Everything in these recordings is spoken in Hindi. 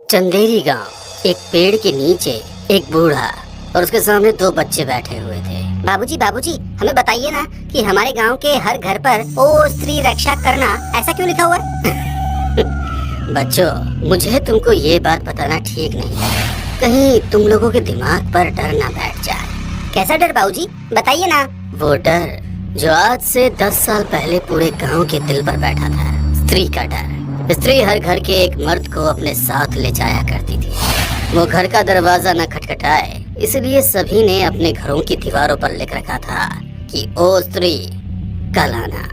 चंदेरी गांव। एक पेड़ के नीचे एक बूढ़ा और उसके सामने दो बच्चे बैठे हुए थे। बाबूजी बाबूजी, हमें बताइए ना कि हमारे गांव के हर घर पर ओ स्त्री रक्षा करना ऐसा क्यों लिखा हुआ है? बच्चों, मुझे तुमको ये बात बताना ठीक नहीं है, कहीं तुम लोगों के दिमाग पर डर ना बैठ जाए। कैसा डर बाबूजी, बताइए ना। वो डर जो आज से 10 साल पहले पूरे गांव के दिल पर बैठा था, स्त्री का डर। स्त्री हर घर के एक मर्द को अपने साथ ले जाया करती थी। वो घर का दरवाजा न खटखटाए, इसलिए सभी ने अपने घरों की दीवारों पर लिख रखा था कि ओ स्त्री कल आना।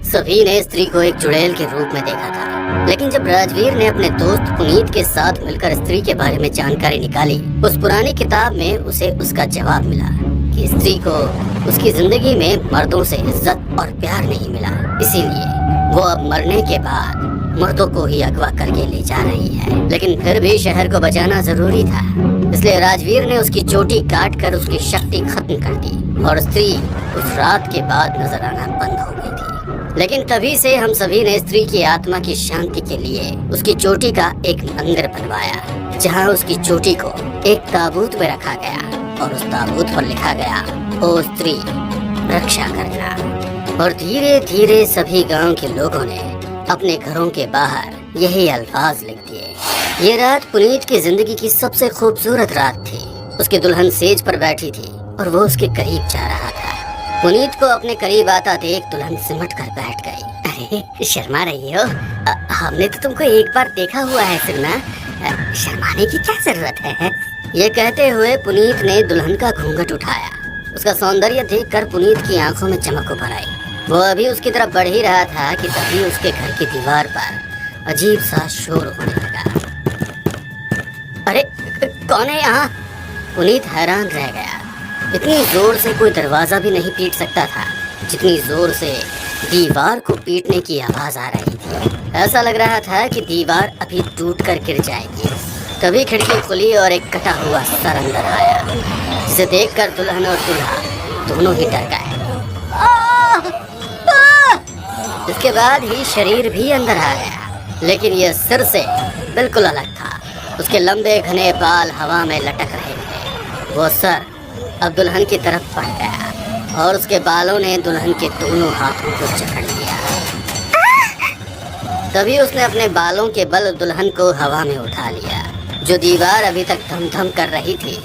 सभी ने स्त्री को एक चुड़ैल के रूप में देखा था, लेकिन जब राजवीर ने अपने दोस्त पुनीत के साथ मिलकर स्त्री के बारे में जानकारी निकाली, उस पुरानी किताब में उसे उसका जवाब मिला कि स्त्री को उसकी जिंदगी में मर्दों से इज्जत और प्यार नहीं मिला, इसीलिए वो अब मरने के बाद मर्दों को ही अगवा करके ले जा रही है। लेकिन फिर भी शहर को बचाना जरूरी था, इसलिए राजवीर ने उसकी चोटी काट कर उसकी शक्ति खत्म कर दी और स्त्री उस रात के बाद नजर आना बंद हो गई थी। लेकिन तभी से हम सभी ने स्त्री की आत्मा की शांति के लिए उसकी चोटी का एक मंदिर बनवाया, जहाँ उसकी चोटी को एक ताबूत में रखा गया और उस ताबूत पर लिखा गया, ओ स्त्री रक्षा करना। और धीरे धीरे सभी गांव के लोगों ने अपने घरों के बाहर यही अल्फाज लिख दिए। ये रात पुनीत की जिंदगी की सबसे खूबसूरत रात थी। उसकी दुल्हन सेज पर बैठी थी और वो उसके करीब जा रहा था। पुनीत को अपने करीब आता देख दुल्हन सिमट कर बैठ गई। अरे शर्मा रही हो, हमने तो तुमको एक बार देखा हुआ है सुना, शर्माने की क्या जरूरत है? ये कहते हुए पुनीत ने दुल्हन का घूंघट उठाया। उसका सौंदर्य देखकर पुनीत की आंखों में चमक उभर आई। वो अभी उसकी तरफ बढ़ ही रहा था कि तभी उसके घर की दीवार पर अजीब सा शोर होने लगा। अरे कौन है यहाँ? पुनीत हैरान रह गया। इतनी जोर से कोई दरवाजा भी नहीं पीट सकता था जितनी जोर से दीवार को पीटने की आवाज आ रही थी। ऐसा लग रहा था कि दीवार अभी टूट कर गिर जाएगी। तभी खिड़की खुली और एक कटा हुआ सर अंदर आया, जिसे देखकर दुल्हन और दूल्हा दोनों ही डर गए। इसके बाद ही शरीर भी अंदर आ गया, लेकिन यह सिर से बिल्कुल अलग था। उसके लंबे घने बाल हवा में लटक रहे थे। वो सर अब दुल्हन की तरफ बढ़ गया और उसके बालों ने दुल्हन के दोनों हाथों को जकड़ लिया। तभी उसने अपने बालों के बल दुल्हन को हवा में उठा लिया। जो दीवार अभी तक धम-धम कर रही थी,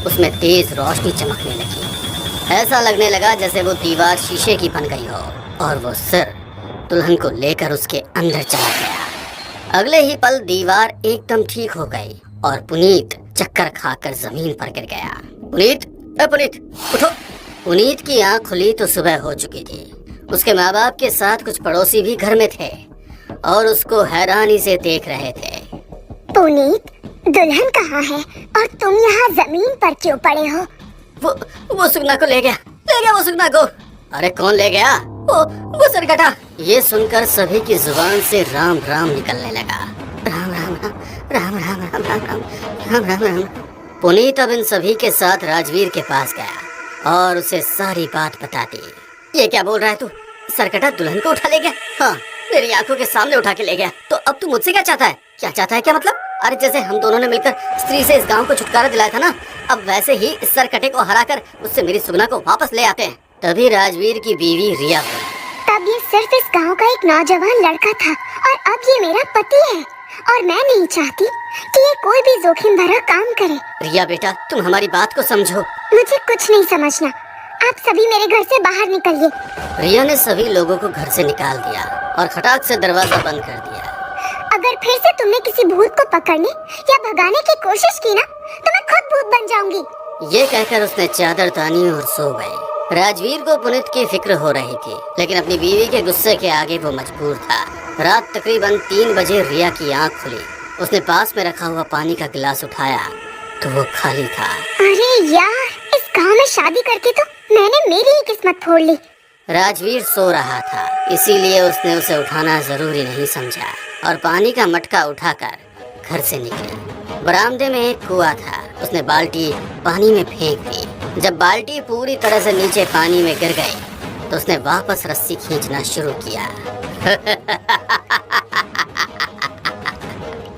उसमें तेज रोशनी चमकने लगी। ऐसा लगने लगा जैसे वो दीवार शीशे की बन गई हो और वो सिर दुल्हन को लेकर उसके अंदर चला गया। अगले ही पल दीवार एकदम ठीक हो गई और पुनीत चक्कर खाकर जमीन पर गिर गया। पुनीत, पुनीत उठो। पुनीत की आंख खुली तो सुबह हो चुकी थी। उसके माँ बाप के साथ कुछ पड़ोसी भी घर में थे और उसको हैरानी से देख रहे थे। पुनीत, दुल्हन कहाँ है और तुम यहाँ जमीन पर क्यों पड़े हो? वो सुगना को ले गया वो सुगना को। अरे कौन ले गया? वो सरकटा। ये सुनकर सभी की जुबान से राम राम निकलने लगा। राम राम राम राम राम राम राम राम राम राम। पुनीत अब इन सभी के साथ राजवीर के पास गया और उसे सारी बात बता दी। ये क्या बोल रहा है तू? सरकटा दुल्हन को उठा ले गया? हाँ, मेरी आंखों के सामने उठा के ले गया। तो अब तू मुझसे क्या चाहता है? क्या चाहता है? क्या मतलब? अरे जैसे हम दोनों ने मिलकर स्त्री से इस गांव को छुटकारा दिलाया था ना, अब वैसे ही इस सरकटे को हराकर उससे मेरी सुगना को वापस ले आते हैं। तभी राजवीर की बीवी रिया बोली, तब ये सिर्फ इस गांव का एक नौजवान लड़का था और अब ये मेरा पति है और मैं नहीं चाहती कि ये कोई भी जोखिम भरा काम करे। रिया बेटा, तुम हमारी बात को समझो। मुझे कुछ नहीं समझना, आप सभी मेरे घर से बाहर निकलिए। रिया ने सभी लोगों को घर से निकाल दिया और खटाक से दरवाजा बंद कर दिया। अगर फिर से तुमने किसी भूत को पकड़ने या भगाने की कोशिश की ना, तो मैं खुद भूत बन जाऊंगी। ये कहकर उसने चादर तानी और सो गई। राजवीर को पुनीत की फिक्र हो रही थी, लेकिन अपनी बीवी के गुस्से के आगे वो मजबूर था। रात तकरीबन 3 बजे रिया की आंख खुली। उसने पास में रखा हुआ पानी का गिलास उठाया तो वो खाली था। अरे यार, इस गांव में शादी करके तो मैंने मेरी ही किस्मत फोड़ ली। राजवीर सो रहा था, इसीलिए उसने उसे उठाना जरूरी नहीं समझा और पानी का मटका उठाकर घर से निकली। बरामदे में एक कुआं था, उसने बाल्टी पानी में फेंक दी। जब बाल्टी पूरी तरह से नीचे पानी में गिर गई तो उसने वापस रस्सी खींचना शुरू किया।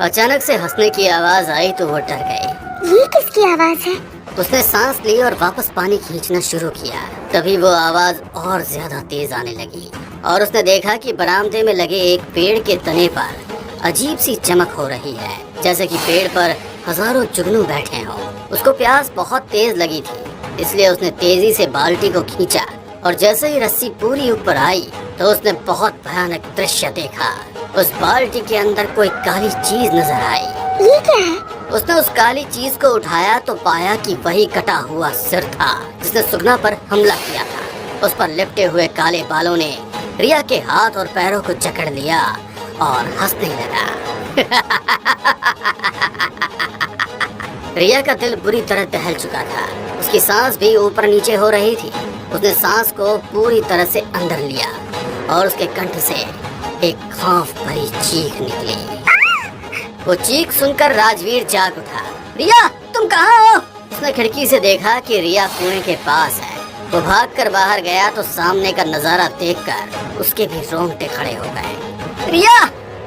अचानक से हंसने की आवाज आई तो वो डर गई। ये किसकी आवाज है? उसने सांस ली और वापस पानी खींचना शुरू किया। तभी वो आवाज और ज्यादा तेज आने लगी और उसने देखा कि बरामदे में लगे एक पेड़ के तने पर अजीब सी चमक हो रही है, जैसे कि पेड़ पर हजारों जुगनू बैठे हों। उसको प्यास बहुत तेज लगी थी, इसलिए उसने तेजी से बाल्टी को खींचा और जैसे ही रस्सी पूरी ऊपर आई तो उसने बहुत भयानक दृश्य देखा। उस बाल्टी के अंदर कोई काली चीज नजर आई। ये क्या है? उसने उस काली चीज को उठाया तो पाया कि वही कटा हुआ सिर था जिसने सुगना पर हमला किया था। उस पर लिपटे हुए काले बालों ने रिया के हाथ और पैरों को जकड़ लिया और हंसने लगा। रिया का दिल बुरी तरह दहल चुका था। उसकी सांस भी ऊपर नीचे हो रही थी। उसने सांस को पूरी तरह से अंदर लिया और उसके कंठ से एक खौफ भरी चीख निकली। वो चीख सुनकर राजवीर जाग उठा। रिया, तुम कहाँ हो? उसने खिड़की से देखा कि रिया कुएं के पास है। वो भागकर बाहर गया तो सामने का नजारा देखकर उसके भी रोंगटे खड़े हो गए। रिया!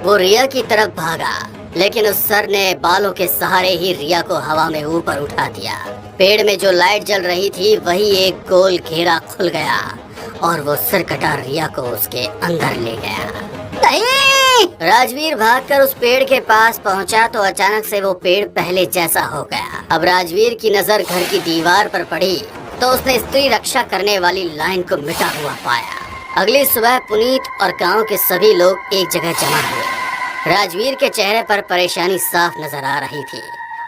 वो रिया की तरफ भागा, लेकिन उस सर ने बालों के सहारे ही रिया को हवा में ऊपर उठा दिया। पेड़ में जो लाइट जल रही थी वही एक गोल घेरा खुल गया और वो सर कटा रिया को उसके अंदर ले गया। नहीं! राजवीर भागकर उस पेड़ के पास पहुंचा तो अचानक से वो पेड़ पहले जैसा हो गया। अब राजवीर की नजर घर की दीवार पर पड़ी तो उसने स्त्री रक्षा करने वाली लाइन को मिटा हुआ पाया। अगली सुबह पुनीत और गांव के सभी लोग एक जगह जमा हुए। राजवीर के चेहरे पर परेशानी साफ नजर आ रही थी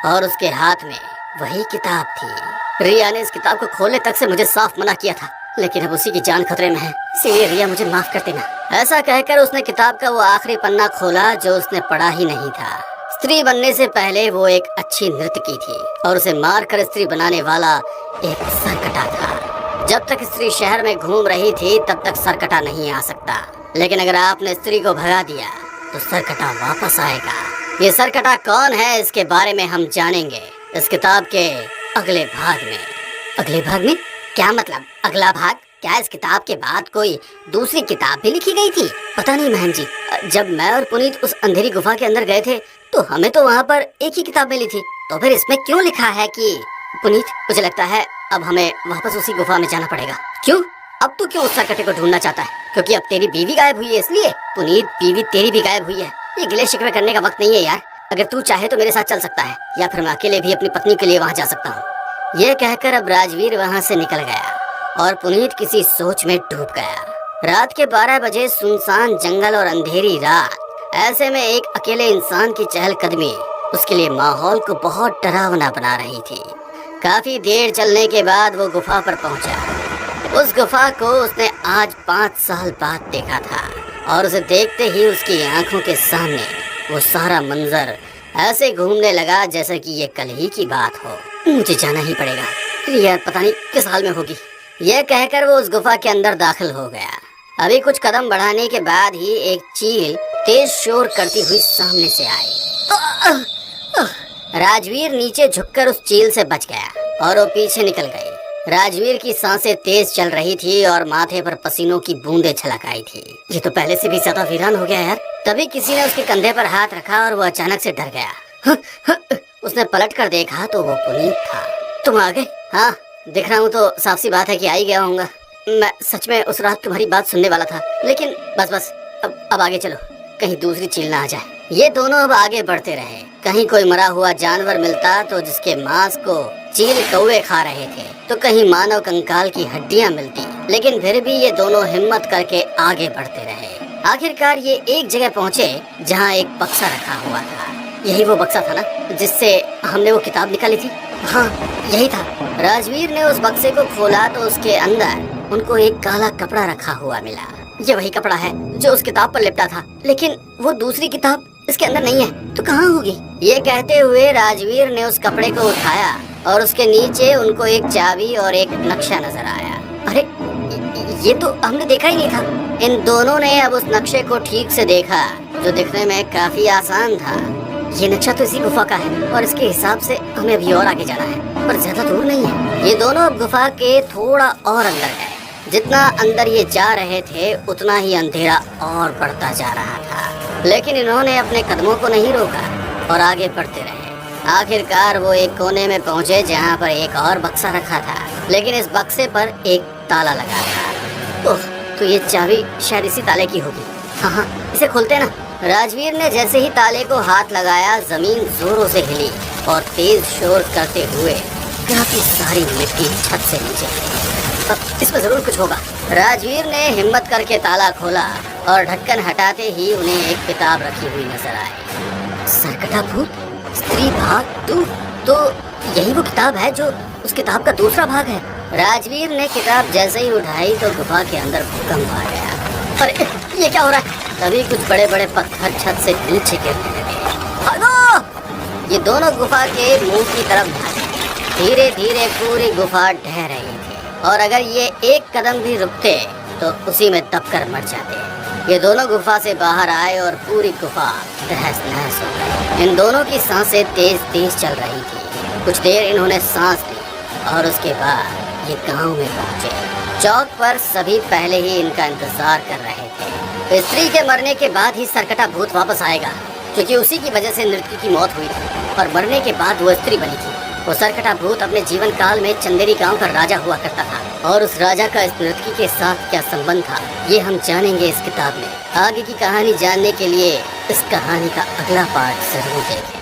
और उसके हाथ में वही किताब थी। रिया ने इस किताब को खोलने तक से मुझे साफ मना किया था, लेकिन अब उसी की जान खतरे में है, इसीलिए रिया मुझे माफ कर देना। ऐसा कहकर उसने किताब का वो आखिरी पन्ना खोला जो उसने पढ़ा ही नहीं था। स्त्री बनने से पहले वो एक अच्छी नर्तकी थी और उसे मारकर स्त्री बनाने वाला एक सरकटा था। जब तक स्त्री शहर में घूम रही थी तब तक सरकटा नहीं आ सकता, लेकिन अगर आपने स्त्री को भगा दिया तो सरकटा वापस आएगा। ये सरकटा कौन है इसके बारे में हम जानेंगे इस किताब के अगले भाग में। अगले भाग में? क्या मतलब अगला भाग? क्या इस किताब के बाद कोई दूसरी किताब भी लिखी गई थी? पता नहीं बहन जी, जब मैं और पुनीत उस अंधेरी गुफा के अंदर गए थे तो हमें तो वहाँ पर एक ही किताब मिली थी, तो फिर इसमें क्यों लिखा है कि पुनीत, मुझे लगता है अब हमें वापस उसी गुफा में जाना पड़ेगा। क्यों? अब तू क्यों उस सरकटे को ढूंढना चाहता है? क्योंकि अब तेरी बीवी गायब हुई है इसलिए? पुनीत, बीवी तेरी भी गायब हुई है। ये गिले शिकवे करने का वक्त नहीं है यार। अगर तू चाहे तो मेरे साथ चल सकता है, या फिर मैं अकेले भी अपनी पत्नी के लिए वहाँ जा सकता हूँ। ये कहकर अब राजवीर वहाँ से निकल गया और पुनीत किसी सोच में डूब गया। रात के 12 बजे सुनसान जंगल और अंधेरी रात, ऐसे में एक अकेले इंसान की चहलकदमी उसके लिए माहौल को बहुत डरावना बना रही थी। काफी देर चलने के बाद वो गुफा पर पहुंचा। उस गुफा को उसने आज 5 साल बाद देखा था और उसे देखते ही उसकी आंखों के सामने वो सारा मंजर ऐसे घूमने लगा जैसे कि ये कल ही की बात हो। मुझे जाना ही पड़ेगा, यार पता नहीं किस हाल में होगी। यह कहकर वो उस गुफा के अंदर दाखिल हो गया। अभी कुछ कदम बढ़ाने के बाद ही एक चील तेज शोर करती हुई सामने से आई। राजवीर नीचे झुककर उस चील से बच गया और वो पीछे निकल गई। राजवीर की सांसें तेज चल रही थी और माथे पर पसीनों की बूंदें छलक आई थी। ये तो पहले से भी ज्यादा वीरान हो गया यार। तभी किसी ने उसके कंधे पर हाथ रखा और वो अचानक से डर गया। उसने पलट कर देखा तो वो पुनीत था। तुम आ गए? हाँ, दिख रहा हूँ तो साफ सी बात है कि आ ही गया होऊंगा। मैं सच में उस रात तुम्हारी बात सुनने वाला था, लेकिन बस अब आगे चलो, कहीं दूसरी चील ना आ जाए। ये दोनों अब आगे बढ़ते रहे। कहीं कोई मरा हुआ जानवर मिलता तो जिसके मांस को चील कौवे खा रहे थे, तो कहीं मानव कंकाल की हड्डियां मिलती, लेकिन फिर भी ये दोनों हिम्मत करके आगे बढ़ते रहे। आखिरकार ये एक जगह पहुँचे जहाँ एक बक्सा रखा हुआ था। यही वो बक्सा था ना जिससे हमने वो किताब निकाली थी? हाँ, यही था। राजवीर ने उस बक्से को खोला तो उसके अंदर उनको एक काला कपड़ा रखा हुआ मिला। ये वही कपड़ा है जो उस किताब पर लिपटा था, लेकिन वो दूसरी किताब इसके अंदर नहीं है, तो कहाँ होगी? ये कहते हुए राजवीर ने उस कपड़े को उठाया और उसके नीचे उनको एक चाबी और एक नक्शा नजर आया। अरे ये तो हमने देखा ही नहीं था। इन दोनों ने अब उस नक्शे को ठीक से देखा जो दिखने में काफी आसान था। ये नक्शा तो इसी गुफा का है और इसके हिसाब से हमें अभी और आगे जाना है, पर ज्यादा दूर नहीं है। ये दोनों अब गुफा के थोड़ा और अंदर है। जितना अंदर ये जा रहे थे उतना ही अंधेरा और बढ़ता जा रहा था, लेकिन इन्होंने अपने कदमों को नहीं रोका। और आगे बढ़ते रहे। आखिरकार वो एक कोने में पहुंचे जहाँ पर एक और बक्सा रखा था, लेकिन इस बक्से पर एक ताला लगा था। ओह, तो ये चाबी शायद इसी ताले की होगी। हाँ, इसे खोलते ना। राजवीर ने जैसे ही ताले को हाथ लगाया, जमीन जोरों से हिली और तेज शोर करते हुए काफी सारी मिट्टी छत से नीचे गिरी। इसमें जरूर कुछ होगा। राजवीर ने हिम्मत करके ताला खोला और ढक्कन हटाते ही उन्हें एक किताब रखी हुई नजर आई। सरकटा भूत स्त्री भाग 2। तो यही वो किताब है जो उस किताब का दूसरा भाग है। राजवीर ने किताब जैसे ही उठाई तो गुफा के अंदर भूकंप आ गया। अरे ये क्या हो रहा है? तभी कुछ बड़े बड़े पत्थर छत से नीचे गिरने लगे। भागो! ये दोनों गुफा के मुंह की तरफ भागे। धीरे धीरे पूरी गुफा ढह रही थी और अगर ये एक कदम भी रुकते तो उसी में दबकर मर जाते। ये दोनों गुफा से बाहर आए और पूरी गुफा तहस नहस हो गई। इन दोनों की सांसें तेज तेज चल रही थी। कुछ देर इन्होंने सांस ली और उसके बाद ये गांव में पहुंचे। चौक पर सभी पहले ही इनका इंतजार कर रहे थे। स्त्री के मरने के बाद ही सरकटा भूत वापस आएगा, क्योंकि उसी की वजह से नृत्यु की मौत हुई थी और मरने के बाद वो स्त्री बनी थी। वो सरकटा भूत अपने जीवन काल में चंदेरी गांव का राजा हुआ करता था और उस राजा का इस नृत्यु के साथ क्या संबंध था, ये हम जानेंगे इस किताब में। आगे की कहानी जानने के लिए इस कहानी का अगला पार्ट जरूर देखें।